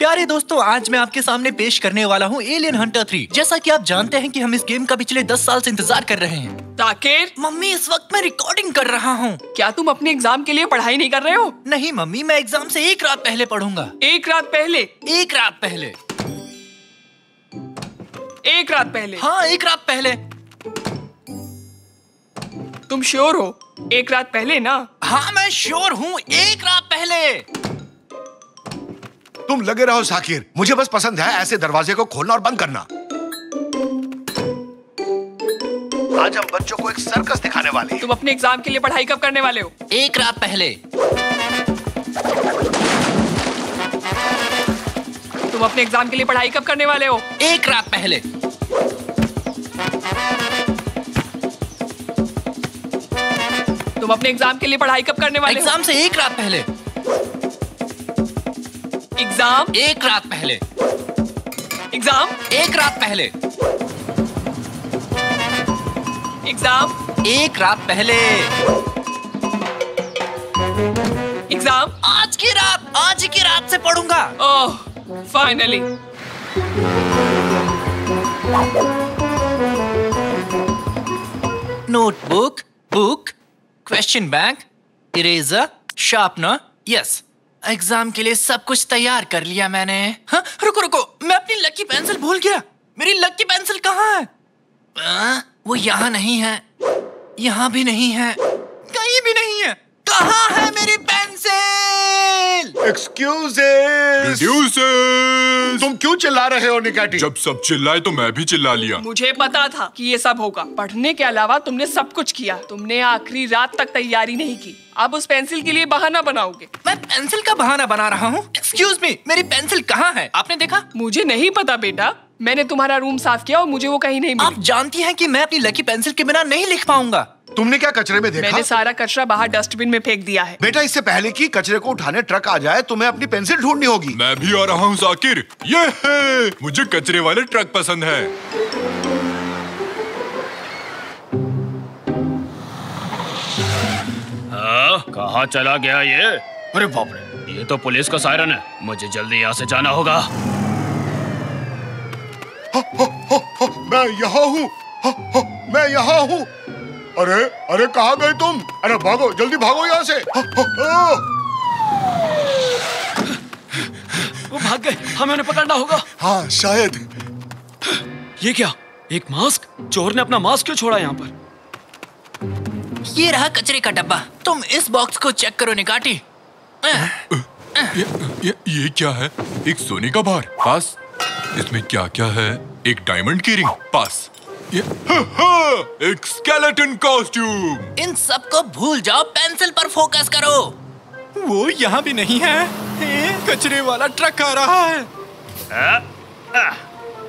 प्यारे दोस्तों, आज मैं आपके सामने पेश करने वाला हूँ एलियन हंटर 3। जैसा कि आप जानते हैं कि हम इस गेम का पिछले 10 साल से इंतजार कर रहे हैं। ताकिर, मम्मी, इस वक्त मैं रिकॉर्डिंग कर रहा हूँ। क्या तुम अपने एग्जाम के लिए पढ़ाई नहीं कर रहे हो? नहीं मम्मी, मैं एग्जाम से एक रात पहले पढ़ूंगा। एक रात पहले? एक रात पहले। एक रात पहले? हाँ, एक रात पहले। तुम श्योर हो? एक रात पहले ना? हाँ, मैं श्योर हूँ, एक रात पहले। तुम लगे रहो साकिर, मुझे बस पसंद है ऐसे दरवाजे को खोलना और बंद करना। आज हम बच्चों को एक सर्कस दिखाने वाले हैं। तुम अपने एग्जाम के लिए पढ़ाई कब करने वाले हो? एक रात पहले। तुम अपने एग्जाम के लिए पढ़ाई कब करने वाले हो? एक रात पहले। तुम अपने एग्जाम के लिए पढ़ाई कब करने वाले हो? एग्जाम से एक रात पहले। एग्जाम एक रात पहले। एग्जाम एक रात पहले। एग्जाम एक रात पहले। एग्जाम आज की रात से पढ़ूंगा। Oh, finally. Notebook, book, question bank, eraser, sharpener, yes. Exam के लिए सब कुछ तैयार कर लिया मैंने। हाँ, रुको, मैं अपनी लकी पेंसिल भूल गया। मेरी लकी पेंसिल कहाँ है? वो यहाँ नहीं है, यहाँ भी नहीं है, कहीं भी नहीं है। कहाँ है मेरी पेंसिल? एक्सक्यूजेस। तुम क्यों चिल्ला रहे हो निकाटी? जब सब चिल्लाए तो मैं भी चिल्ला लिया। मुझे पता था कि ये सब होगा। पढ़ने के अलावा तुमने सब कुछ किया। तुमने आखिरी रात तक तैयारी नहीं की। अब उस पेंसिल के लिए बहाना बनाओगे। मैं पेंसिल का बहाना बना रहा हूँ? एक्सक्यूज मी, मेरी पेंसिल कहाँ है? आपने देखा? मुझे नहीं पता बेटा। मैंने तुम्हारा रूम साफ किया और मुझे वो कहीं नहीं मिली। आप जानती हैं कि मैं अपनी लकी पेंसिल के बिना नहीं लिख पाऊंगा। तुमने क्या कचरे में देखा? मैंने सारा कचरा बाहर डस्टबिन में फेंक दिया है। बेटा, इससे पहले कि कचरे को उठाने ट्रक आ जाए तुम्हें अपनी पेंसिल ढूंढनी होगी। मैं भी आ रहा हूँ साकिर। ये है, मुझे कचरे वाले ट्रक पसंद है। कहाँ चला गया ये? अरे बाप रे, ये तो पुलिस का सायरन है। मुझे जल्दी यहाँ से जाना होगा। मैं यहाँ हूँ, मैं यहाँ हूँ। अरे कहाँ गए तुम? अरे भागो, जल्दी भागो यहाँ से। वो भाग गए, हमें उन्हें पकड़ना होगा। हाँ शायद। ये क्या? एक मास्क? चोर ने अपना मास्क क्यों छोड़ा यहाँ पर? ये रहा कचरे का डब्बा। तुम इस बॉक्स को चेक करो निकाटी। ये क्या है? एक सोने का बार, पास। इसमें क्या क्या है? एक डायमंड की रिंग, पास। एक स्केलेटन कॉस्ट्यूम। इन सब को भूल जाओ, पेंसिल पर फोकस करो। वो यहाँ भी नहीं है। कचरे वाला ट्रक आ रहा है।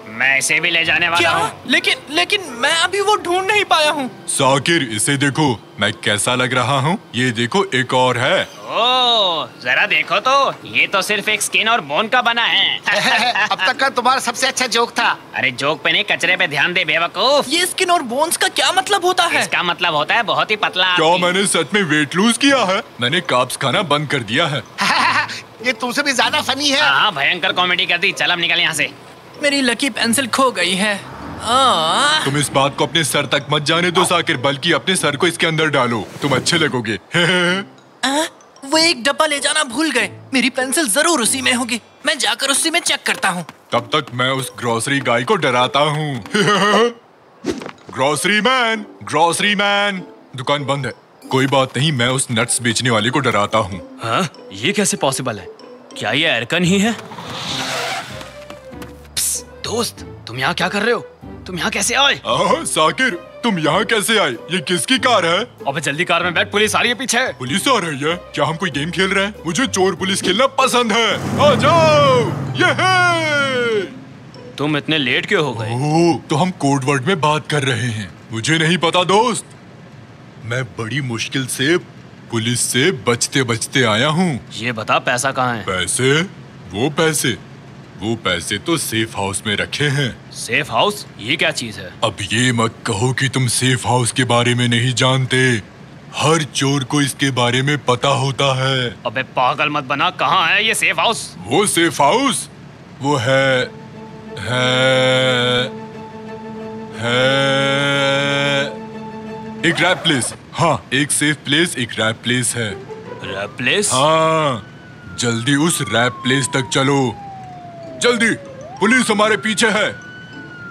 मैं इसे भी ले जाने वाला हूँ। लेकिन मैं अभी वो ढूंढ नहीं पाया हूँ। साकिर, इसे देखो, मैं कैसा लग रहा हूँ। ये देखो, एक और है। ओह, जरा देखो तो, ये तो सिर्फ एक स्किन और बोन का बना है। अब तक का तुम्हारा सबसे अच्छा जोक था। अरे जोक पे नहीं, कचरे पे ध्यान दे बेवकूफ। ये स्किन और बोन्स का क्या मतलब होता है? इसका मतलब होता है बहुत ही पतला। क्या मैंने सच में वेट लूज किया है? मैंने कार्ब्स खाना बंद कर दिया है। ये तुमसे भी ज्यादा फनी है। हाँ, भयंकर कॉमेडी कर दी। चल अब निकल यहाँ से। मेरी लकी पेंसिल खो गई है। तुम इस बात को अपने सर तक मत जाने दो साकिर, बल्कि अपने सर को इसके अंदर डालो, तुम अच्छे लगोगे। वो एक डब्बा ले जाना भूल गए। मेरी पेंसिल जरूर उसी में होगी। मैं जाकर उसी में चेक करता हूँ। तब तक मैं उस ग्रोसरी गाय को डराता हूँ। ग्रोसरी मैन, दुकान बंद है। कोई बात नहीं, मैं उस नट्स बेचने वाले को डराता हूँ। हाँ, ये कैसे पॉसिबल है? क्या ये एरकन ही है? दोस्त, तुम यहाँ क्या कर रहे हो? तुम यहाँ कैसे आए? साकिर, तुम यहाँ कैसे आए? ये किसकी कार है? अबे जल्दी कार में बैठ, पुलिस आ रही है पीछे। पुलिस आ रही है? क्या हम कोई गेम खेल रहे हैं? मुझे चोर पुलिस खेलना पसंद है। आ जाओ, ये है। तुम इतने लेट क्यों हो गए? ओह, तो हम कोड वर्ड में बात कर रहे हैं। मुझे नहीं पता दोस्त। मैं बड़ी मुश्किल से पुलिस से बचते बचते आया हूँ। ये बता, पैसा कहाँ है? पैसे? वो पैसे तो सेफ हाउस में रखे हैं। Safe house? ये क्या चीज है? अब ये मत कहो कि तुम सेफ हाउस के बारे में नहीं जानते। हर चोर को इसके बारे में पता होता है। अबे पागल मत बना, कहाँ है ये सेफ हाउस? वो सेफ हाउस वो है एक रैप प्लेस। हाँ, एक सेफ प्लेस, एक रैप प्लेस है। Rap place? हाँ, जल्दी उस रैप प्लेस तक चलो, जल्दी। पुलिस हमारे पीछे है,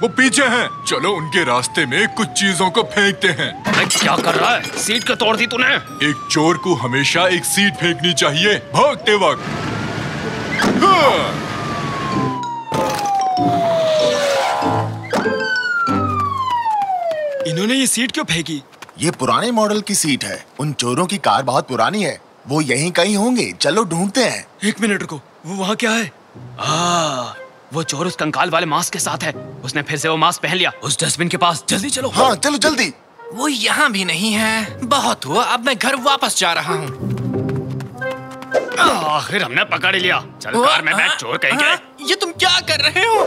वो पीछे हैं। चलो उनके रास्ते में कुछ चीजों को फेंकते हैं। अरे क्या कर रहा है? सीट क्यों तोड़ दी तूने? एक चोर को हमेशा एक सीट फेंकनी चाहिए भागते वक्त। हाँ। इन्होंने ये सीट क्यों फेंकी? ये पुराने मॉडल की सीट है। उन चोरों की कार बहुत पुरानी है, वो यहीं कहीं होंगे। चलो ढूंढते हैं। 1 मिनट रुको, वो वहाँ क्या है? वो चोर उस कंकाल वाले मास्क के साथ है। उसने फिर से वो मास्क पहन लिया। उस डस्टबिन के पास, जल्दी चलो। हाँ चलो जल्दी। वो यहाँ भी नहीं है। बहुत हुआ, अब मैं घर वापस जा रहा हूँ। आखिर हमने पकड़ लिया। चल कार में बैठ, चोर कहेंगे। ये तुम क्या कर रहे हो?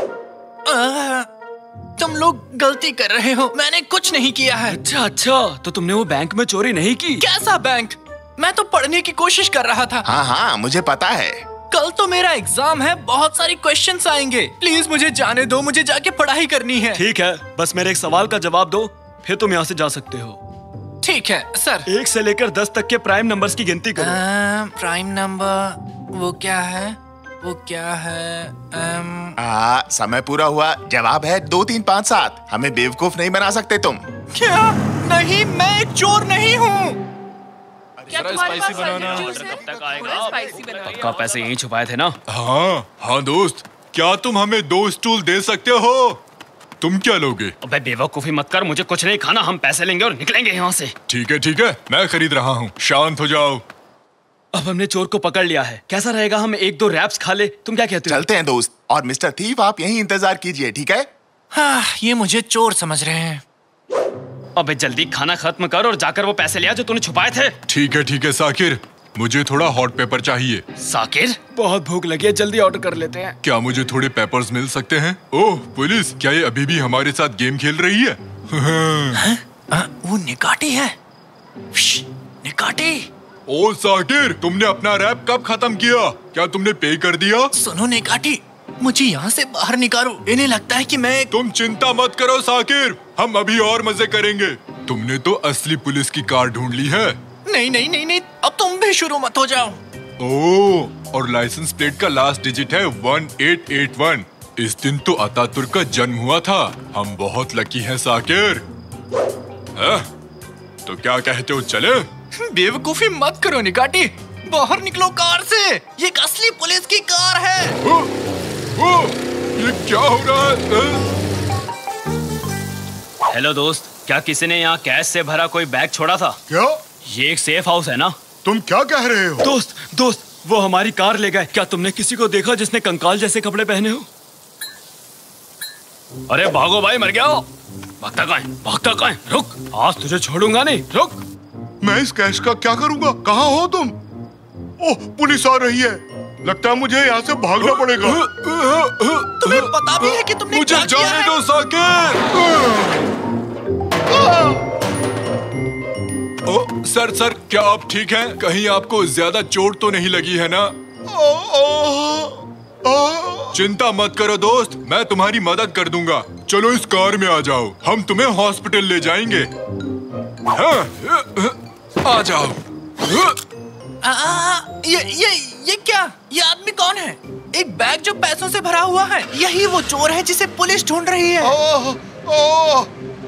तुम लोग गलती कर रहे हो, मैंने कुछ नहीं किया है। अच्छा, तो तुमने वो बैंक में चोरी नहीं की? कैसा बैंक? मैं तो पढ़ने की कोशिश कर रहा था। हाँ, मुझे पता है। कल तो मेरा एग्जाम है, बहुत सारी क्वेश्चंस आएंगे। प्लीज मुझे जाने दो, मुझे जाके पढ़ाई करनी है। ठीक है, बस मेरे एक सवाल का जवाब दो, फिर तुम यहाँ से जा सकते हो। ठीक है सर। 1 से लेकर 10 तक के प्राइम नंबर्स की गिनती करो। प्राइम नंबर वो क्या है? वो क्या है? समय पूरा हुआ। जवाब है 2 3 5 7। हमें बेवकूफ नहीं बना सकते तुम। क्या? नहीं, मैं एक चोर नहीं हूँ। क्या तुम्हारे पास जूस है? कब तक आएगा? थोड़ा स्पाइसी बनाइए। पक्का पैसे यहीं छुपाए थे ना? हाँ दोस्त, क्या तुम हमें 2 स्टूल दे सकते हो? तुम क्या लोगे? अबे बेवकूफी मत कर, मुझे कुछ नहीं खाना। हम पैसे लेंगे और निकलेंगे यहाँ से। ठीक है, मैं खरीद रहा हूँ, शांत हो जाओ। अब हमने चोर को पकड़ लिया है, कैसा रहेगा हम 1-2 रैप्स खा ले? तुम क्या कहते हो? चलते हैं दोस्त। और मिस्टर थीफ, आप यहीं इंतजार कीजिए, ठीक है? हाँ, ये मुझे चोर समझ रहे हैं। अबे जल्दी खाना खत्म कर और जाकर वो पैसे ले आ जो तूने छुपाए थे। ठीक है साकिर, मुझे थोड़ा हॉट पेपर चाहिए। साकिर, बहुत भूख लगी है, जल्दी ऑर्डर कर लेते हैं। क्या मुझे थोड़े पेपर्स मिल सकते हैं? ओह पुलिस, क्या ये अभी भी हमारे साथ गेम खेल रही है? वो निकाटी है। निकाटी। ओ साकिर, तुमने अपना रैप कब खत्म किया? क्या तुमने पे कर दिया? सुनो निकाटी, मुझे यहाँ से बाहर निकालो। इन्हें लगता है कि मैं तुम चिंता मत करो साकिर, हम अभी और मजे करेंगे। तुमने तो असली पुलिस की कार ढूंढ ली है। नहीं, अब तुम भी शुरू मत हो जाओ। ओह, और लाइसेंस प्लेट का लास्ट डिजिट है 1881। इस दिन तो अतातुर्क का जन्म हुआ था। हम बहुत लकी हैं साकिर। तो क्या कहते हो, चले? बेवकूफी मत करो निकाटी, बाहर निकलो कार से। ये एक असली पुलिस की कार है। ये क्या हो रहा है? हेलो दोस्त, क्या किसी ने यहाँ कैश से भरा कोई बैग छोड़ा था? क्या? ये एक सेफ हाउस है ना? तुम क्या कह रहे हो? दोस्त, वो हमारी कार ले गए। क्या तुमने किसी को देखा जिसने कंकाल जैसे कपड़े पहने हो? अरे भागो भाई, मर गया हो। भागता कहाँ है? रुक, आज तुझे छोड़ूंगा नहीं, रुक। मैं इस कैश का क्या करूंगा? कहाँ हो तुम? ओह, पुलिस आ रही है। लगता है मुझे यहाँ से भागना पड़ेगा। तुम्हें पता भी है कि तुमने मुझे क्या किया जाने है? दो साकिर। ओ सर, क्या आप ठीक हैं? कहीं आपको ज्यादा चोट तो नहीं लगी है ना? चिंता मत करो दोस्त, मैं तुम्हारी मदद कर दूंगा। चलो इस कार में आ जाओ, हम तुम्हें हॉस्पिटल ले जाएंगे। आ जाओ। ये क्या? ये आदमी कौन है? एक बैग जो पैसों से भरा हुआ है। यही वो चोर है जिसे पुलिस ढूंढ रही है।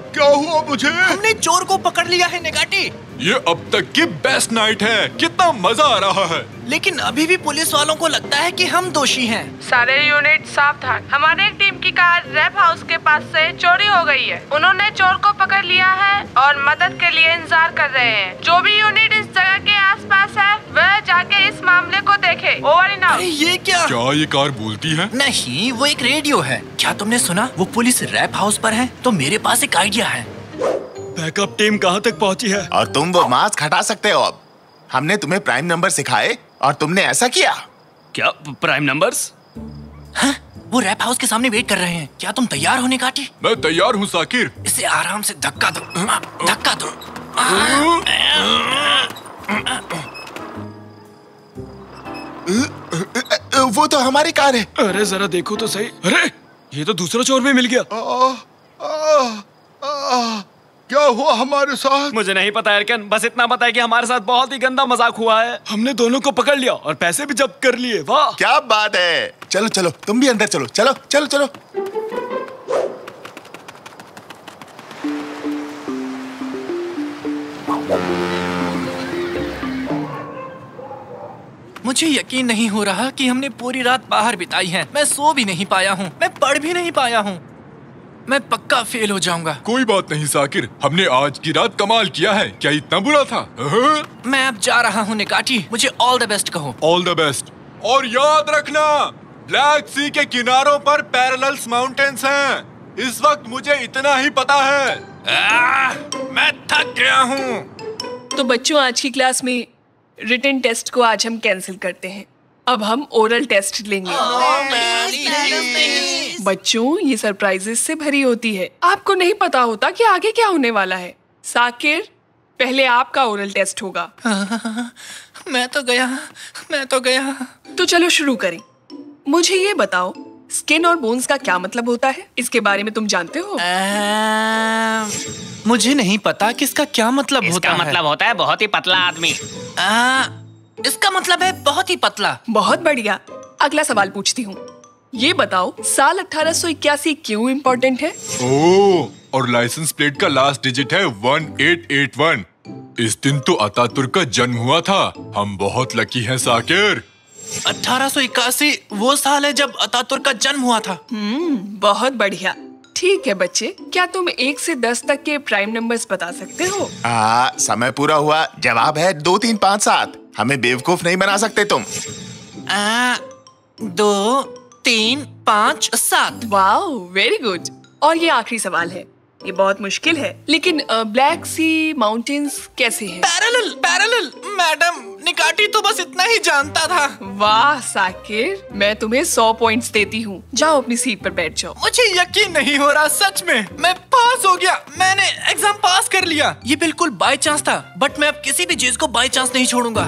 क्या हुआ मुझे? हमने चोर को पकड़ लिया है निकाटी। ये अब तक की बेस्ट नाइट है, कितना मजा आ रहा है। लेकिन अभी भी पुलिस वालों को लगता है कि हम दोषी हैं। सारे यूनिट सावधान। हमारे एक टीम की कार रैप हाउस के पास से चोरी हो गई है। उन्होंने चोर को पकड़ लिया है और मदद के लिए इंतजार कर रहे हैं। जो भी यूनिट इस जगह के आसपास है वह जाके इस मामले को देखे। Over and out. ये क्या ये कार बोलती है? नहीं, वो एक रेडियो है। क्या तुमने सुना? वो पुलिस रैप हाउस पर है। तो मेरे पास एक आइडिया है। बैकअप टीम कहाँ तक पहुँची है? और तुम वो मास्क हटा सकते हो अब। हमने तुम्हें प्राइम नंबर सिखाए और तुमने ऐसा किया। क्या प्राइम नंबर्स? हाँ, वो रैप हाउस के सामने वेट कर रहे हैं। क्या तुम तैयार हो निकाटी? मैं तैयार हूँ साकिर। इसे आराम से धक्का दो, धक्का दो। वो तो हमारी कार है। अरे जरा देखो तो सही। अरे ये तो दूसरा चोर भी मिल गया। क्या हुआ हमारे साथ? मुझे नहीं पता एरकन, बस इतना पता है कि हमारे साथ बहुत ही गंदा मजाक हुआ है। हमने दोनों को पकड़ लिया और पैसे भी जब्त कर लिए। वाह क्या बात है। चलो चलो तुम भी अंदर चलो। चलो चलो चलो। मुझे यकीन नहीं हो रहा कि हमने पूरी रात बाहर बिताई है। मैं सो भी नहीं पाया हूँ, मैं पढ़ भी नहीं पाया हूँ। मैं पक्का फेल हो जाऊंगा। कोई बात नहीं साकिर, हमने आज की रात कमाल किया है। क्या इतना बुरा था? मैं अब जा रहा हूँ निकाटी, मुझे ऑल द बेस्ट कहो। All the best. और याद रखना, ब्लैक सी के किनारों पर पैरेलल्स माउंटेन्स हैं। इस वक्त मुझे इतना ही पता है। मैं थक गया हूँ। तो बच्चों, आज की क्लास में रिटन टेस्ट को आज हम कैंसिल करते हैं। अब हम ओरल टेस्ट लेंगे। बच्चों, ये सरप्राइजेस से भरी होती है। आपको नहीं पता होता कि आगे क्या होने वाला है। साकिर, पहले आपका ओरल टेस्ट होगा। मैं तो गया। तो चलो शुरू करें। मुझे ये बताओ, स्किन और बोन्स का क्या मतलब होता है? इसके बारे में तुम जानते हो? मुझे नहीं पता कि इसका क्या मतलब होता है। इसका मतलब होता है बहुत ही पतला आदमी। इसका मतलब है बहुत ही पतला। बहुत बढ़िया। अगला सवाल पूछती हूँ। ये बताओ, साल 1881 क्यों इम्पोर्टेंट है? ओह, और लाइसेंस प्लेट का लास्ट डिजिट है 1881। इस दिन तो अतातुर्क का जन्म हुआ था। हम बहुत लकी हैं साकिर। 1881 वो साल है जब अतातुर्क का जन्म हुआ था। बहुत बढ़िया। ठीक है बच्चे, क्या तुम 1 से 10 तक के प्राइम नंबर्स बता सकते हो? समय पूरा हुआ। जवाब है 2, 3, 5, 7। हमें बेवकूफ नहीं बना सकते तुम। 2, 3, 5, 7। Wow, very good. और ये आखिरी सवाल है। ये बहुत मुश्किल है, लेकिन ब्लैक सी माउंटेन्स कैसे हैं? पैरेलल मैडम, निकाटी तो बस इतना ही जानता था। वाह साकिर, मैं तुम्हें 100 पॉइंट्स देती हूँ। जाओ अपनी सीट पर बैठ जाओ। मुझे यकीन नहीं हो रहा, सच में मैं पास हो गया। मैंने एग्जाम पास कर लिया। ये बिल्कुल बाय चांस था, बट मैं अब किसी भी चीज को बाय चांस नहीं छोड़ूंगा।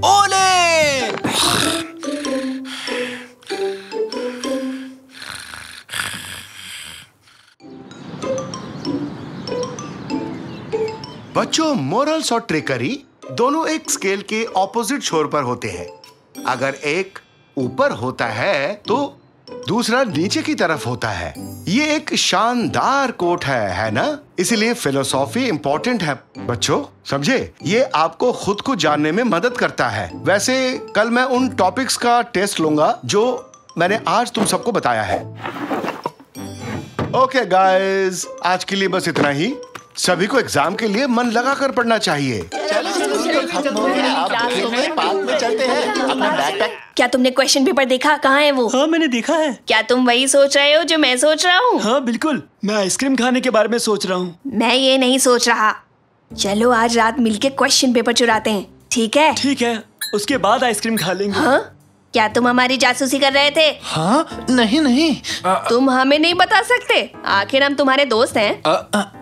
ओले! बच्चों, मोरल्स और ट्रिकरी दोनों एक स्केल के ऑपोजिट छोर पर होते हैं। अगर एक ऊपर होता है तो दूसरा नीचे की तरफ होता है। ये एक शानदार कोट है ना? इसीलिए फिलोसॉफी इंपॉर्टेंट है बच्चों, समझे? ये आपको खुद को जानने में मदद करता है। वैसे कल मैं उन टॉपिक्स का टेस्ट लूंगा जो मैंने आज तुम सबको बताया है। ओके गाइस, आज के लिए बस इतना ही। सभी को एग्जाम के लिए मन लगा कर पढ़ना चाहिए। क्या तुमने क्वेश्चन पेपर देखा? कहाँ है वो? हाँ मैंने देखा है। क्या तुम वही सोच रहे हो जो मैं सोच रहा हूँ? हाँ बिल्कुल, मैं आइसक्रीम खाने के बारे में सोच रहा हूँ। मैं ये नहीं सोच रहा। चलो आज रात मिलके क्वेश्चन पेपर चुराते हैं, ठीक है? ठीक है, उसके बाद आइसक्रीम खा लेंगे। हाँ? क्या तुम हमारी जासूसी कर रहे थे? हाँ नहीं। तुम हमें नहीं बता सकते? आखिर हम तुम्हारे दोस्त हैं।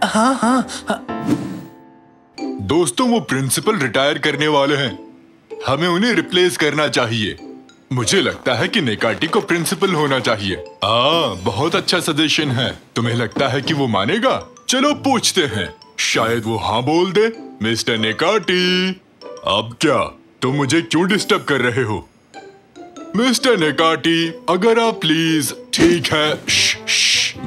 हाँ। दोस्तों, वो प्रिंसिपल रिटायर करने वाले हैं। हमें उन्हें रिप्लेस करना चाहिए। मुझे लगता है कि नेकाटी को प्रिंसिपल होना चाहिए। बहुत अच्छा सजेशन है। तुम्हें लगता है कि वो मानेगा? चलो पूछते हैं, शायद वो हाँ बोल दे। मिस्टर नेकाटी, अब क्या? तुम मुझे क्यों डिस्टर्ब कर रहे हो? मिस्टर नेकाटी, अगर आप प्लीज। ठीक है,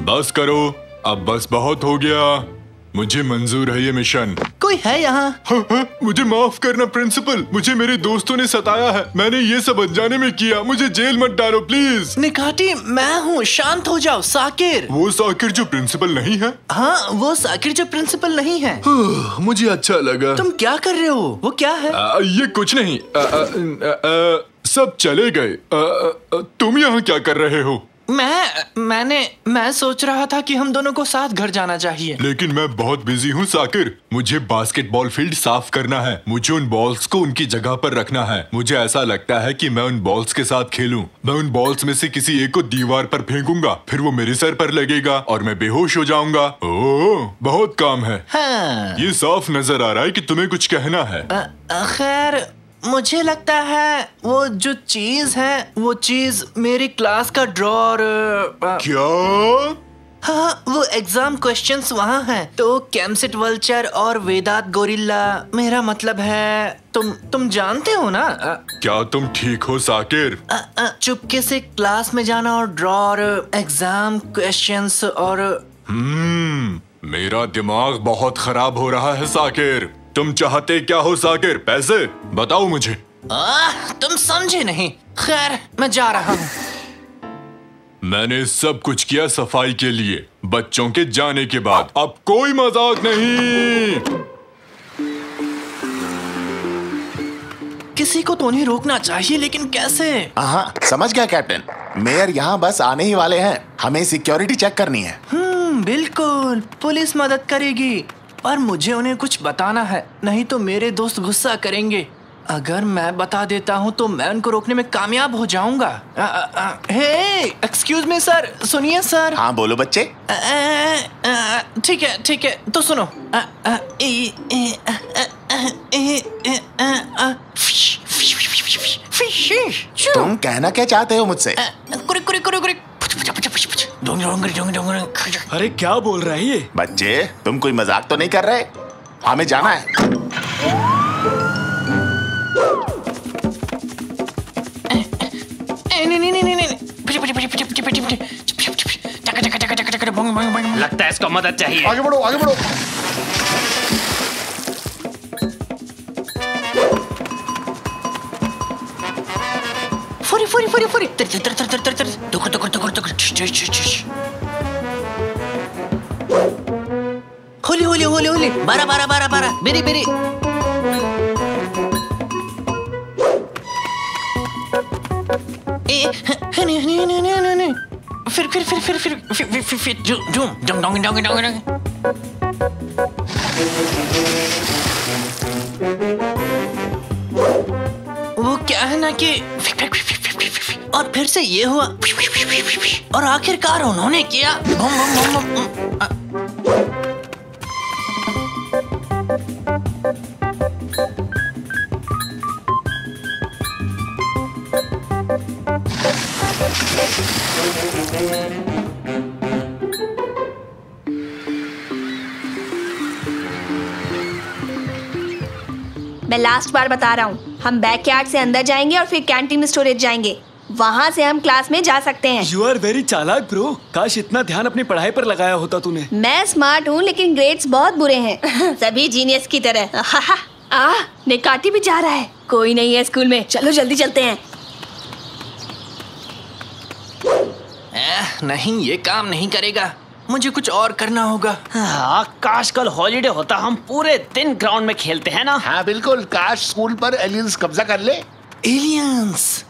बस करो। अब बस बहुत हो गया। मुझे मंजूर है ये मिशन। कोई है यहाँ? हाँ, मुझे माफ करना प्रिंसिपल, मुझे मेरे दोस्तों ने सताया है। मैंने ये सब अनजाने में किया। मुझे जेल मत डालो प्लीज। निकाटी, मैं हूँ, शांत हो जाओ। साकिर। वो साकिर जो प्रिंसिपल नहीं है? हाँ, वो साकिर जो प्रिंसिपल नहीं है। मुझे अच्छा लगा। तुम क्या कर रहे हो? वो क्या है? ये कुछ नहीं। सब चले गए। तुम यहाँ क्या कर रहे हो? मैं सोच रहा था कि हम दोनों को साथ घर जाना चाहिए। लेकिन मैं बहुत बिजी हूँ साकिर। मुझे बास्केटबॉल फील्ड साफ करना है। मुझे उन बॉल्स को उनकी जगह पर रखना है। मुझे ऐसा लगता है कि मैं उन बॉल्स के साथ खेलूं। मैं उन बॉल्स में से किसी एक को दीवार पर फेंकूंगा, फिर वो मेरे सर पर लगेगा और मैं बेहोश हो जाऊंगा। ओह, बहुत काम है। हाँ। ये साफ नजर आ रहा है कि तुम्हें कुछ कहना है। खैर, मुझे लगता है वो जो चीज है वो चीज मेरी क्लास का ड्रॉर। क्या? हाँ, वो एग्जाम क्वेश्चंस वहाँ हैं। तो कैमसेट वल्चर और वेदांत गोरिल्ला, मेरा मतलब है तुम जानते हो ना? क्या तुम ठीक हो साकिर? चुपके से क्लास में जाना और ड्रॉर, एग्जाम क्वेश्चंस और मेरा दिमाग बहुत खराब हो रहा है साकिर। तुम चाहते क्या हो साकिर? पैसे बताओ मुझे। तुम समझे नहीं। खैर, मैं जा रहा हूँ। मैंने सब कुछ किया सफाई के लिए, बच्चों के जाने के बाद। अब कोई मजाक नहीं। किसी को तो नहीं रोकना चाहिए, लेकिन कैसे? हाँ, समझ गया कैप्टन। मेयर यहाँ बस आने ही वाले हैं, हमें सिक्योरिटी चेक करनी है। बिल्कुल, पुलिस मदद करेगी, पर मुझे उन्हें कुछ बताना है, नहीं तो मेरे दोस्त गुस्सा करेंगे। अगर मैं बता देता हूँ तो मैं उनको रोकने में कामयाब हो जाऊंगा। हे, एक्सक्यूज मी सर, सुनिए सर। हाँ बोलो बच्चे। ठीक है, तो सुनो। तुम कहना क्या चाहते हो मुझसे? अरे क्या बोल रहा है ये? बच्चे, तुम कोई मजाक तो नहीं कर रहे? हमें जाना है। लगता है इसको मदद चाहिए। आगे बढ़ो, आगे बढ़ो। फुरी होली बारा बेरी नहीं फिर वो क्या है ना कि और फिर से ये हुआ और आखिरकार उन्होंने किया। मैं लास्ट बार बता रहा हूँ, हम बैकयार्ड से अंदर जाएंगे और फिर कैंटीन में स्टोरेज जाएंगे। वहाँ से हम क्लास में जा सकते हैं। You are very चालाक ब्रो। काश इतना ध्यान अपनी पढ़ाई पर लगाया होता तूने। मैं स्मार्ट हूँ लेकिन ग्रेड्स बहुत बुरे हैं। सभी जीनियस की तरह। निकाटी भी जा रहा है। कोई नहीं है स्कूल में, चलो जल्दी चलते हैं। नहीं, ये काम नहीं करेगा, मुझे कुछ और करना होगा। काश कल हॉलीडे होता, हम पूरे दिन ग्राउंड में खेलते हैं ना। हाँ बिल्कुल, काश स्कूल पर एलियंस कब्जा कर ले। एलियंस?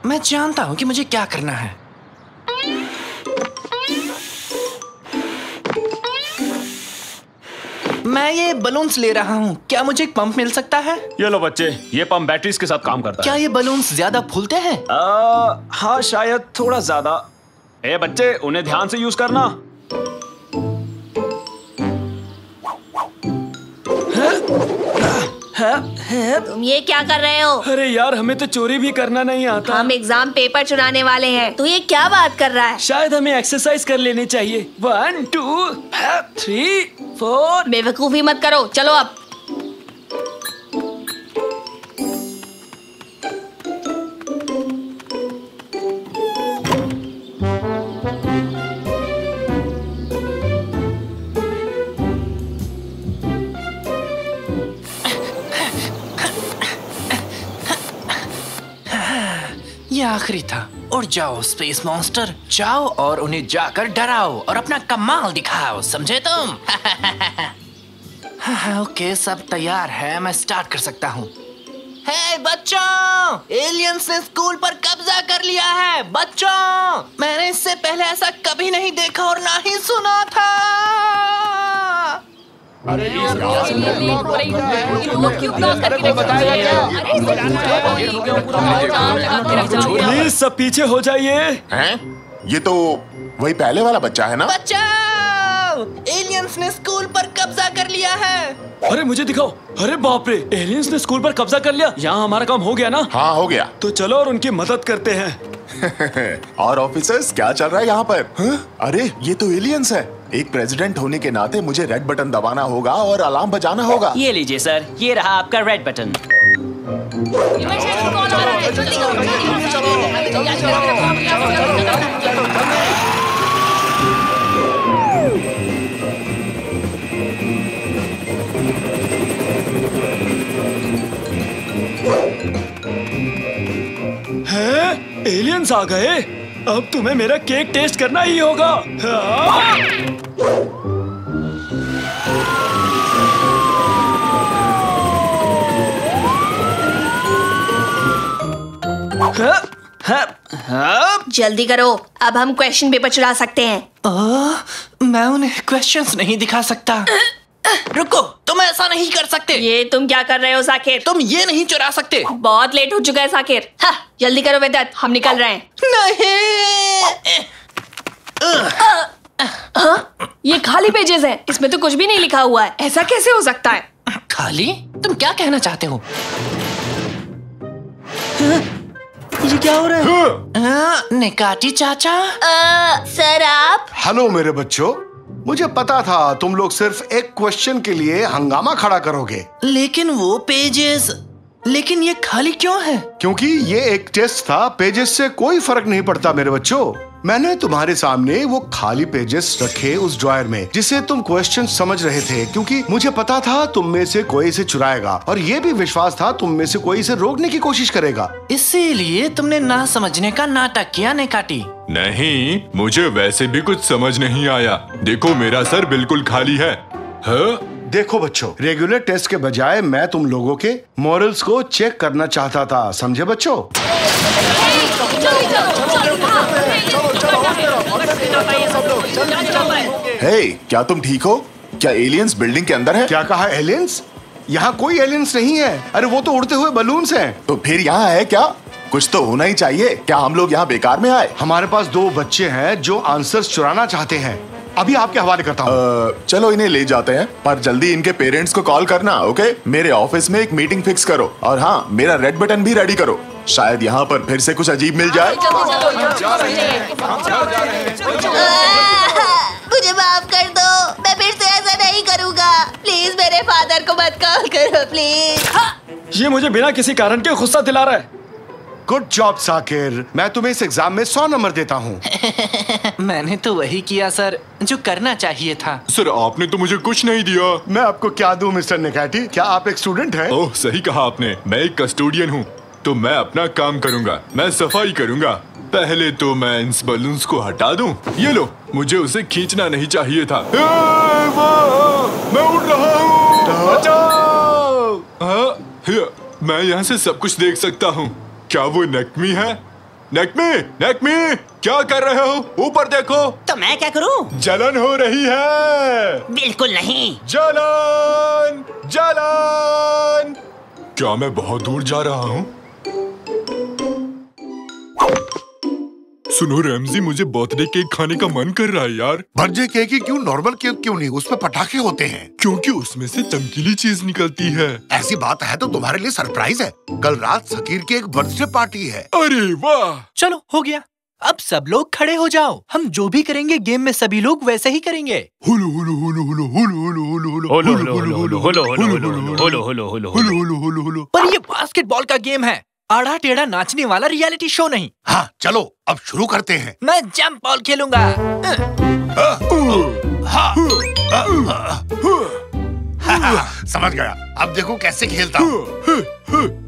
मैं जानता हूँ कि मुझे क्या करना है। मैं ये बलून्स ले रहा हूँ, क्या मुझे एक पंप मिल सकता है? ये लो बच्चे, ये पंप बैटरीज के साथ काम करता है। क्या ये बलून्स ज्यादा फूलते हैं? हाँ शायद थोड़ा ज्यादा। ए बच्चे, उन्हें ध्यान से यूज करना। तुम ये क्या कर रहे हो? अरे यार, हमें तो चोरी भी करना नहीं आता। हम एग्जाम पेपर चुराने वाले हैं। तू ये क्या बात कर रहा है? शायद हमें एक्सरसाइज कर लेनी चाहिए। 1 2 3 4। बेवकूफी मत करो, चलो अब। ये आखिरी था। उड़ जाओ स्पेस मॉन्स्टर, जाओ और उन्हें जाकर डराओ और अपना कमाल दिखाओ, समझे तुम? ओके, सब तैयार है, मैं स्टार्ट कर सकता हूँ। हे बच्चों, एलियंस ने स्कूल पर कब्जा कर लिया है। बच्चों, मैंने इससे पहले ऐसा कभी नहीं देखा और ना ही सुना था। प्लीज सब पीछे हो जाइए। हैं? ये तो वही पहले वाला बच्चा है ना? बचाओ! एलियंस ने स्कूल पर कब्जा कर लिया है। अरे मुझे दिखाओ। अरे बाप रे, एलियंस ने स्कूल पर कब्जा कर लिया। यहाँ हमारा काम हो गया ना? हाँ हो गया। तो चलो और उनकी मदद करते हैं। और ऑफिसर्स क्या चल रहा है यहाँ पर? अरे ये तो एलियंस है। एक प्रेसिडेंट होने के नाते मुझे रेड बटन दबाना होगा और अलार्म बजाना होगा। ये लीजिए सर, ये रहा आपका रेड बटन। हैं? एलियंस आ गए? अब तुम्हें मेरा केक टेस्ट करना ही होगा। जल्दी करो, अब हम क्वेश्चन पेपर चुरा सकते हैं। मैं उन्हें क्वेश्चंस नहीं दिखा सकता। रुको, तुम ऐसा नहीं कर सकते। ये तुम क्या कर रहे हो साकिर? तुम ये नहीं चुरा सकते। बहुत लेट हो चुका है साकिर। हाँ, जल्दी करो वेदांत, हम निकल रहे हैं। नहीं। ये खाली पेजेस हैं, इसमें तो कुछ भी नहीं लिखा हुआ है। ऐसा कैसे हो सकता है? खाली? तुम क्या कहना चाहते हो? ये क्या हो रहा है? निकाटी चाचा। सर आप? हेलो मेरे बच्चों, मुझे पता था तुम लोग सिर्फ एक क्वेश्चन के लिए हंगामा खड़ा करोगे। लेकिन वो पेजेस, लेकिन ये खाली क्यों है? क्योंकि ये एक टेस्ट था, पेजेस से कोई फर्क नहीं पड़ता मेरे बच्चों। मैंने तुम्हारे सामने वो खाली पेजेस रखे उस ड्रॉयर में जिसे तुम क्वेश्चन समझ रहे थे, क्योंकि मुझे पता था तुम में से कोई इसे चुराएगा और ये भी विश्वास था तुम में से कोई इसे रोकने की कोशिश करेगा। इसीलिए तुमने ना समझने का नाटक किया निकाटी। नहीं, मुझे वैसे भी कुछ समझ नहीं आया। देखो मेरा सर बिल्कुल खाली है। देखो बच्चों, रेगुलर टेस्ट के बजाय मैं तुम लोगों के मॉरल्स को चेक करना चाहता था, समझे बच्चों? हे, क्या तुम ठीक हो? क्या एलियंस बिल्डिंग के अंदर है? क्या कहा एलियंस? यहाँ कोई एलियंस नहीं है। अरे वो तो उड़ते हुए बलून्स हैं। तो फिर यहाँ है क्या? कुछ तो होना ही चाहिए। क्या हम लोग यहाँ बेकार में आए? हमारे पास 2 बच्चे हैं जो आंसर्स चुराना चाहते हैं। अभी आपके हवाले करता हूँ। चलो इन्हें ले जाते हैं, पर जल्दी इनके पेरेंट्स को कॉल करना, ओके? मेरे ऑफिस में एक मीटिंग फिक्स करो और हाँ, मेरा रेड बटन भी रेडी करो। शायद यहाँ पर फिर से कुछ अजीब मिल जाए। मुझे माफ कर दो, मैं फिर से ऐसा नहीं करूँगा। प्लीज मेरे फादर को मत कॉल करो, प्लीज। ये मुझे बिना किसी कारण के गुस्सा दिला रहा है। गुड जॉब साकिर, मैं तुम्हें इस एग्जाम में 100 नंबर देता हूँ। मैंने तो वही किया सर जो करना चाहिए था। सर आपने तो मुझे कुछ नहीं दिया। मैं आपको क्या दूं मिस्टर निकाटी? क्या आप एक स्टूडेंट हैं? ओह सही कहा आपने, मैं एक कस्टोडियन हूँ। तो मैं अपना काम करूँगा, मैं सफाई करूँगा। पहले तो मैं इन बलून्स को हटा दूं। ये लो, मुझे उसे खींचना नहीं चाहिए था। मैं उड़ रहा हूँ, बचाओ। मैं यहाँ से सब कुछ देख सकता हूँ। क्या वो नेक्मी है? नेक्मी, नेक्मी, क्या कर रहे हो? ऊपर देखो। तो मैं क्या करूं? जलन हो रही है। बिल्कुल नहीं। जलन, जलन। क्या मैं बहुत दूर जा रहा हूँ? सुनो रैमजी, मुझे बर्थडे केक खाने का मन कर रहा है यार। बर्थडे केक ही क्यों, नॉर्मल केक क्यों नहीं? उसमें पटाखे होते हैं। क्योंकि उसमें से चमकीली चीज निकलती है। ऐसी बात है तो तुम्हारे लिए सरप्राइज है। कल रात शकीर की एक बर्थडे पार्टी है। अरे वाह! चलो हो गया, अब सब लोग खड़े हो जाओ। हम जो भी करेंगे गेम में सभी लोग वैसे ही करेंगे। हुलो हुलो हुलो हुलो हुलो हुलो हुलो हुलो होलो होलो होलो होलो होलो होलो होलो होलो होलो होलो। पर ये बास्केटबॉल का गेम है, आड़ा टेढ़ा नाचने वाला रियलिटी शो नहीं। हाँ चलो अब शुरू करते हैं। मैं जंप बॉल खेलूंगा। समझ गया, अब देखो कैसे खेलता हूँ।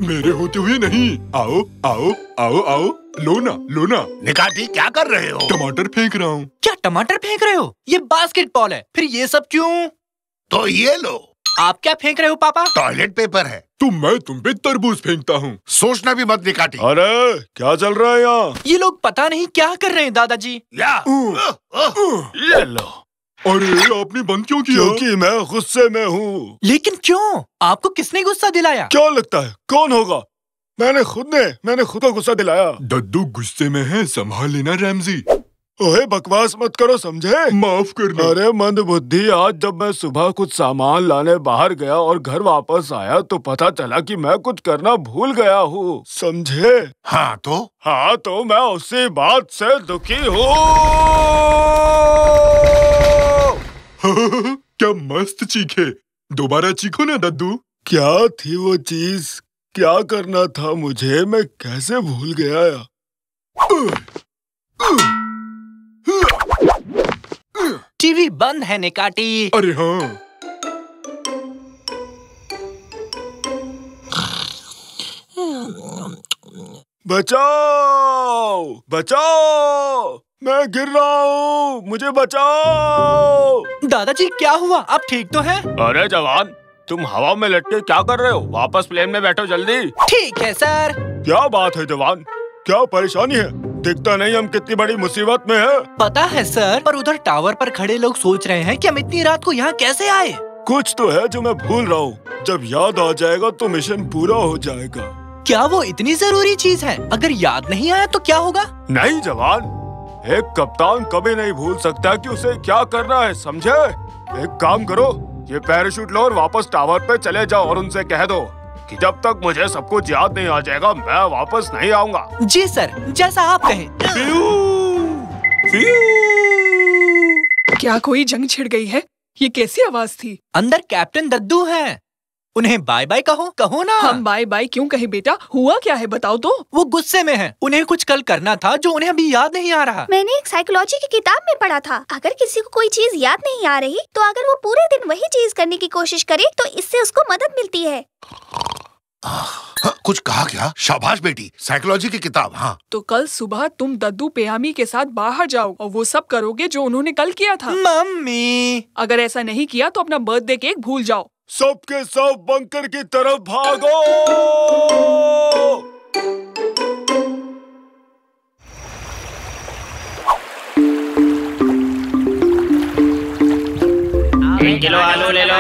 मेरे होते हुए नहीं। आओ आओ आओ आओ, लो ना लो ना। निकाटी क्या कर रहे हो? टमाटर फेंक रहा हूँ। क्या टमाटर फेंक रहे हो? ये बास्केटबॉल है, फिर ये सब क्यों? तो ये लो। आप क्या फेंक रहे हो पापा? टॉयलेट पेपर है। तो मैं तुम पे तरबूज फेंकता हूँ। सोचना भी मत निकाटी। अरे क्या चल रहा है यहाँ? ये लोग पता नहीं क्या कर रहे हैं दादाजी। ये लो। अरे आपने बंद क्यों किया? क्योंकि मैं गुस्से में हूँ। लेकिन क्यों? आपको किसने गुस्सा दिलाया? क्या लगता है कौन होगा? मैंने खुद को गुस्सा दिलाया। दद्दू गुस्से में है, संभाल लेना रैमजी। ओए बकवास मत करो, समझे? माफ करना। अरे मंद बुद्धि, आज जब मैं सुबह कुछ सामान लाने बाहर गया और घर वापस आया तो पता चला कि मैं कुछ करना भूल गया हूँ, समझे? हाँ तो मैं उसी बात से दुखी हूँ। क्या मस्त चीखे, दोबारा चीखो ना दद्दू। क्या थी वो चीज? क्या करना था मुझे? मैं कैसे भूल गया? टीवी बंद है निकाटी। अरे हाँ। बचाओ बचाओ, मैं गिर रहा हूँ, मुझे बचाओ। दादाजी क्या हुआ? आप ठीक तो हैं? अरे जवान, तुम हवा में लटके क्या कर रहे हो? वापस प्लेन में बैठो जल्दी। ठीक है सर। क्या बात है जवान, क्या परेशानी है? दिखता नहीं हम कितनी बड़ी मुसीबत में है। पता है सर, पर उधर टावर पर खड़े लोग सोच रहे हैं कि हम इतनी रात को यहाँ कैसे आए। कुछ तो है जो मैं भूल रहा हूँ, जब याद आ जाएगा तो मिशन पूरा हो जाएगा। क्या वो इतनी जरूरी चीज है? अगर याद नहीं आया तो क्या होगा? नहीं जवान, एक कप्तान कभी नहीं भूल सकता कि उसे क्या करना है, समझे? एक काम करो, ये पैराशूट लो और वापस टावर पे चले जाओ और उनसे कह दो कि जब तक मुझे सब कुछ याद नहीं आ जाएगा मैं वापस नहीं आऊंगा। जी सर, जैसा आप कहें। क्या कोई जंग छिड़ गई है? ये कैसी आवाज थी? अंदर कैप्टन दद्दू हैं। उन्हें बाय बाय कहो, कहो ना। हम बाय बाय क्यों कहे बेटा? हुआ क्या है बताओ तो। वो गुस्से में हैं। उन्हें कुछ कल करना था जो उन्हें अभी याद नहीं आ रहा। मैंने एक साइकोलॉजी की किताब में पढ़ा था, अगर किसी को कोई चीज याद नहीं आ रही तो अगर वो पूरे दिन वही चीज करने की कोशिश करे तो इससे उसको मदद मिलती है। कुछ कहा क्या? शाबाश बेटी, साइकोलॉजी की किताब। हाँ तो कल सुबह तुम दद्दू पेयामी के साथ बाहर जाओ और वो सब करोगे जो उन्होंने कल किया था। मम्मी, अगर ऐसा नहीं किया तो अपना बर्थडे केक भूल जाओ। सबके सब बंकर की तरफ भागो। किलो आलू ले लो।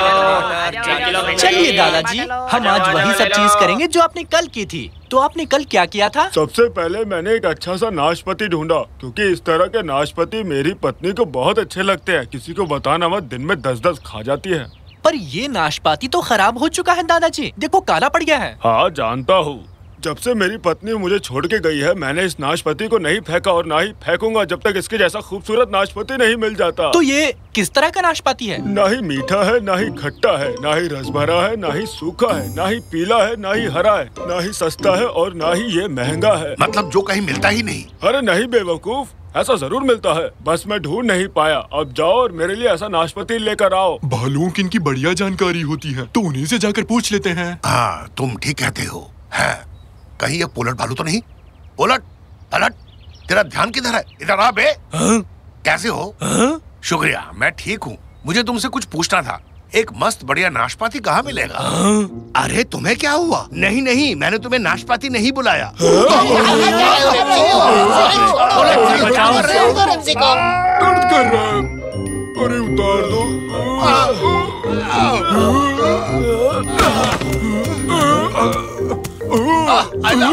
चलिए दादाजी, हम आज वही सब चीज करेंगे जो आपने कल की थी। तो आपने कल क्या किया था? सबसे पहले मैंने एक अच्छा सा नाशपाती ढूंढा, क्योंकि इस तरह के नाशपाती मेरी पत्नी को बहुत अच्छे लगते हैं। किसी को बताना मत, दिन में 10-10 खा जाती है। पर ये नाशपाती तो खराब हो चुका है दादाजी, देखो काला पड़ गया है। हाँ जानता हूँ, जब से मेरी पत्नी मुझे छोड़ के गई है मैंने इस नाशपाती को नहीं फेंका और ना ही फेंकूंगा जब तक इसके जैसा खूबसूरत नाशपाती नहीं मिल जाता। तो ये किस तरह का नाशपाती है? ना ही मीठा है, ना ही खट्टा है, ना ही रस भरा है, ना ही सूखा है, ना ही पीला है, ना ही हरा है, ना ही सस्ता है और ना ही ये महंगा है। मतलब जो कहीं मिलता ही नहीं? अरे नहीं बेवकूफ, ऐसा जरूर मिलता है, बस मैं ढूंढ नहीं पाया। अब जाओ और मेरे लिए ऐसा नाशपाती लेकर आओ। भालुओं की इनकी बढ़िया जानकारी होती है, तो उन्हीं से जाकर पूछ लेते हैं। हाँ तुम ठीक कहते हो। है कहीं ये पोलट भालू तो नहीं? पोलट पलट, तेरा ध्यान किधर है? इधर आ बे। कैसे हो? शुक्रिया, मैं ठीक हूँ। मुझे तुमसे कुछ पूछना था, एक मस्त बढ़िया नाशपाती कहाँ मिलेगा? अरे तुम्हें क्या हुआ? नहीं नहीं, मैंने तुम्हें नाशपाती नहीं बुलाया। दर्द कर रहा है, अरे उतार दो।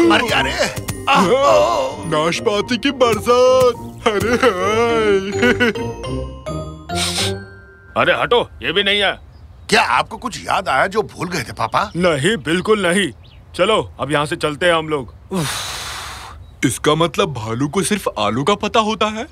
मर गया रे। नाशपाती की बरसात। अरे अरे हटो, ये भी नहीं है। क्या आपको कुछ याद आया जो भूल गए थे पापा? नहीं, बिल्कुल नहीं। चलो अब यहाँ से चलते हैं हम लोग। इसका मतलब भालू को सिर्फ आलू का पता होता है।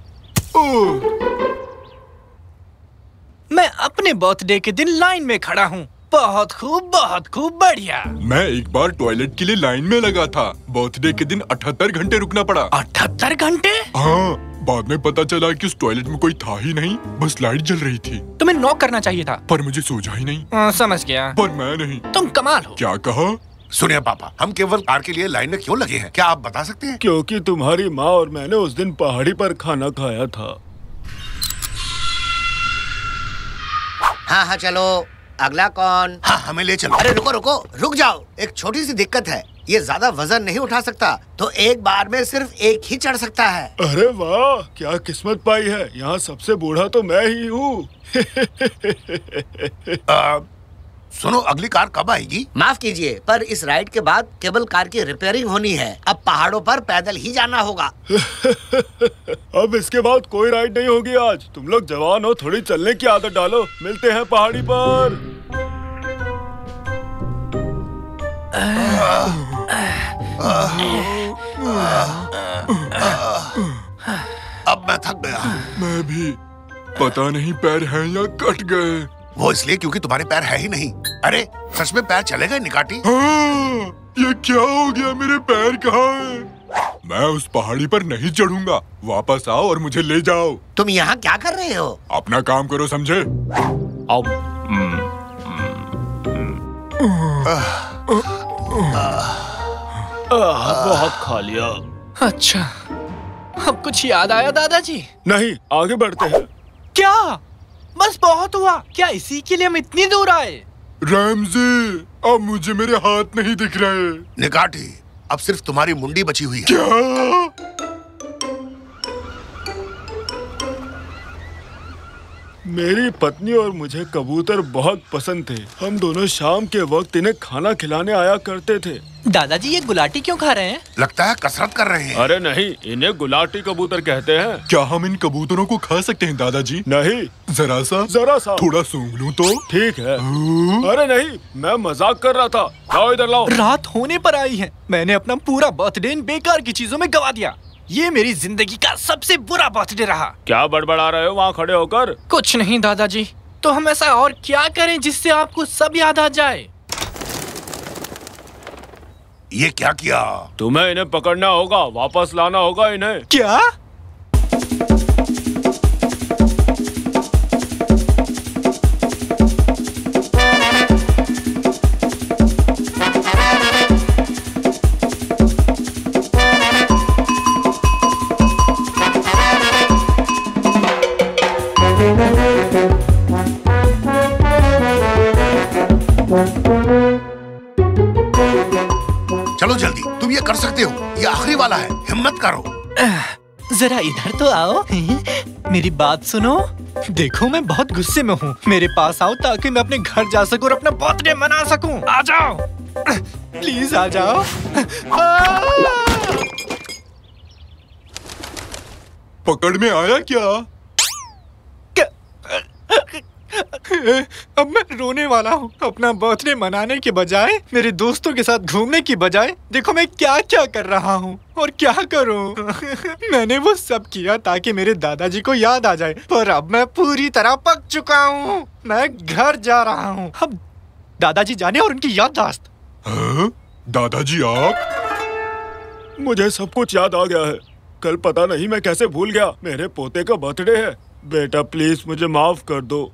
मैं अपने बर्थडे के दिन लाइन में खड़ा हूँ। बहुत खूब बढ़िया। मैं एक बार टॉयलेट के लिए लाइन में लगा था। बर्थडे के दिन 78 घंटे रुकना पड़ा। 78 घंटे? हाँ, बाद में पता चला कि उस टॉयलेट में कोई था ही नहीं, बस लाइट जल रही थी। तुम्हें नॉक करना चाहिए था। पर मुझे सूझा ही नहीं। समझ गया। पर मैं नहीं। तुम कमाल हो। क्या कहा? सुनिए पापा, हम केवल कार के लिए लाइन में क्यों लगे हैं, क्या आप बता सकते हैं? क्योंकि तुम्हारी माँ और मैंने उस दिन पहाड़ी पर खाना खाया था। हाँ चलो, अगला कौन? हाँ हमें ले चलो। अरे रुक जाओ, एक छोटी सी दिक्कत है। ये ज्यादा वजन नहीं उठा सकता, तो एक बार में सिर्फ एक ही चढ़ सकता है। अरे वाह, क्या किस्मत पाई है। यहाँ सबसे बूढ़ा तो मैं ही हूँ। सुनो, अगली कार कब आएगी? माफ कीजिए, पर इस राइड के बाद केबल कार की रिपेयरिंग होनी है। अब पहाड़ों पर पैदल ही जाना होगा। अब इसके बाद कोई राइड नहीं होगी आज। तुम लोग जवान हो, थोड़ी चलने की आदत डालो। मिलते हैं पहाड़ी पर। अब मैं थक गया। मैं भी। पता नहीं पैर हैं या कट गए। वो इसलिए क्योंकि तुम्हारे पैर है ही नहीं। अरे सच में पैर चले गए निकाटी? हाँ, ये क्या हो गया? मेरे पैर कहाँ हैं? मैं उस पहाड़ी पर नहीं चढ़ूंगा। वापस आओ और मुझे ले जाओ। तुम यहाँ क्या कर रहे हो? अपना काम करो, समझे? आओ। बहुत खा लिया। अच्छा, अब कुछ याद आया दादाजी? नहीं, आगे बढ़ते हैं। क्या? बस बहुत हुआ। क्या इसी के लिए हम इतनी दूर आए? रैमजी, अब मुझे मेरे हाथ नहीं दिख रहे। निकाटी, अब सिर्फ तुम्हारी मुंडी बची हुई है। क्या? मेरी पत्नी और मुझे कबूतर बहुत पसंद थे। हम दोनों शाम के वक्त इन्हें खाना खिलाने आया करते थे। दादाजी, ये गुलाटी क्यों खा रहे हैं? लगता है कसरत कर रहे हैं। अरे नहीं, इन्हें गुलाटी कबूतर कहते हैं। क्या हम इन कबूतरों को खा सकते हैं दादाजी? नहीं। जरा सा थोड़ा सूंघ लूं तो? ठीक है। अरे नहीं, मैं मजाक कर रहा था। लाओ इधर लाओ। रात होने पर आई है। मैंने अपना पूरा बर्थडे इन बेकार की चीजों में गवा दिया। ये मेरी जिंदगी का सबसे बुरा बर्थडे रहा। क्या बड़बड़ा रहे हो वहाँ खड़े होकर? कुछ नहीं दादाजी। तो हम ऐसा और क्या करें जिससे आपको सब याद आ जाए? ये क्या किया? तुम्हें इन्हें पकड़ना होगा, वापस लाना होगा इन्हें। क्या? चलो जल्दी, तुम ये कर सकते हो। ये आखिरी वाला है, हिम्मत करो। जरा इधर तो आओ। मेरी बात सुनो। देखो, मैं बहुत गुस्से में हूँ। मेरे पास आओ ताकि मैं अपने घर जा सकूं और अपना बर्थडे मना सकूं। आ जाओ, प्लीज आ जाओ। पकड़ में आया क्या? अब मैं रोने वाला हूँ। अपना बर्थडे मनाने के बजाय, मेरे दोस्तों के साथ घूमने की बजाय, देखो मैं क्या क्या कर रहा हूँ और क्या करूँ। मैंने वो सब किया ताकि मेरे दादाजी को याद आ जाए, पर अब मैं पूरी तरह पक चुका हूँ। मैं घर जा रहा हूँ। अब दादाजी जाने और उनकी याददाश्त। दादाजी आप? मुझे सब कुछ याद आ गया है। कल पता नहीं मैं कैसे भूल गया। मेरे पोते का बर्थडे है। बेटा प्लीज मुझे माफ कर दो।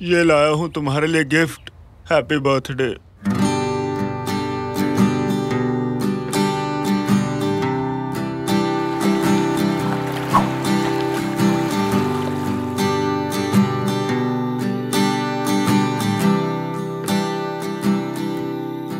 ये लाया हूँ तुम्हारे लिए गिफ्ट। Happy birthday.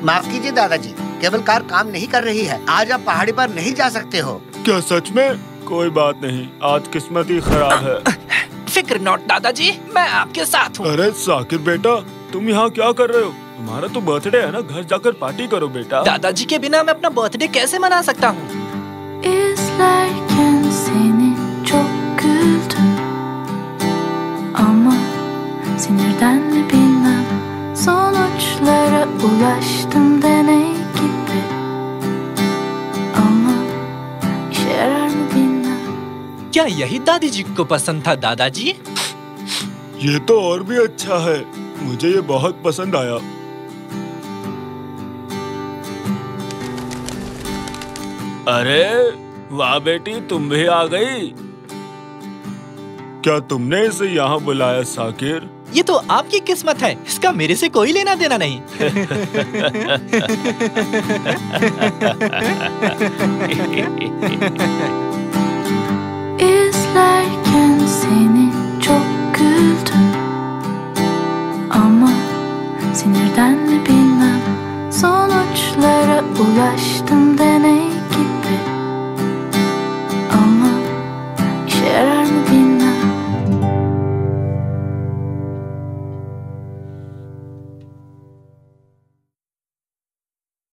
माफ कीजिए दादाजी, केबल कार काम नहीं कर रही है। आज आप पहाड़ी पर नहीं जा सकते हो। क्या सच में? कोई बात नहीं, आज किस्मत ही खराब है। फिक्र नॉट दादाजी, मैं आपके साथ हूँ। अरे साकिर बेटा, तुम यहाँ क्या कर रहे हो? तुम्हारा तो बर्थडे है ना, घर जाकर पार्टी करो बेटा। दादाजी के बिना मैं अपना बर्थडे कैसे मना सकता हूँ? İzlerken seni çok güldüm ama sinirden mi bilmem sonuçlara ulaştım deney gibi ama işe yarar mı bilmem. क्या यही दादी जी को पसंद था दादाजी? ये तो और भी अच्छा है। मुझे ये बहुत पसंद आया। अरे वाह बेटी, तुम भी आ गई। क्या तुमने इसे यहाँ बुलाया साकिर? ये तो आपकी किस्मत है, इसका मेरे से कोई लेना देना नहीं। İzler